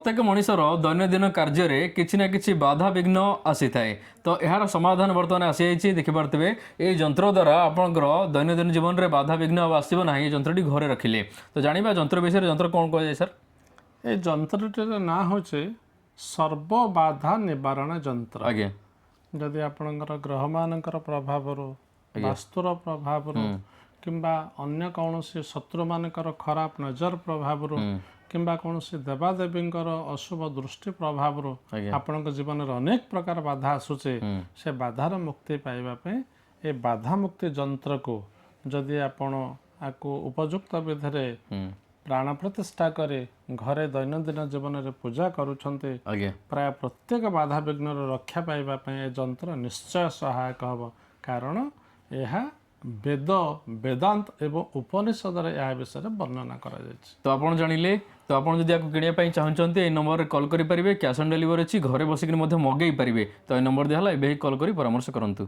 प्रत्येक मनिषर दैनंदिन कार्य किसी ना कि बाधा विघ्न आसी थाए तो यार समाधान बर्तमान आसी देखिपे ये जंत्र द्वारा आपंकर दैनंदिन जीवन में बाधा विघ्न आसो ना ये जंत्रटी घरे रखिले तो जाना जंत्र विषय जंत्र कौन कह जाए सर ए जंत्रटीर ना हूँ सर्वबाधा निवारण जंत्र। आज्ञा जदि आपणकर ग्रह मानकर प्रभाव वास्तुर प्रभाव किंबा अन्य कौन शत्रु मानकर खराब नजर प्रभाव किंबा कौन देवादेवी अशुभ दृष्टि प्रभाव आपण जीवन में अनेक प्रकार बाधा आसूचे से बाधार मुक्ति पाइबापे ए बाधा मुक्ति जंत्र को जदि आपण आपको उपयुक्त विधि प्राण प्रतिष्ठा करे घरे दैनंदिन जीवन में पूजा करुछन्ते प्राय प्रत्येक बाधा विघ्न रक्षा पाइबापे ए जंत्र निश्चय सहायक हम कारण यह वेद वेदांत एवं उपनिषद यह विषय वर्णना करा तो आप जानिले तो आप जब आपको किणा चाहते नंबर कॉल करेंगे कैश ऑन डिलीवरी अच्छी घरे बसिक मगै पारे तो ये नंबर दिया है कॉल कर परामर्श करूँ।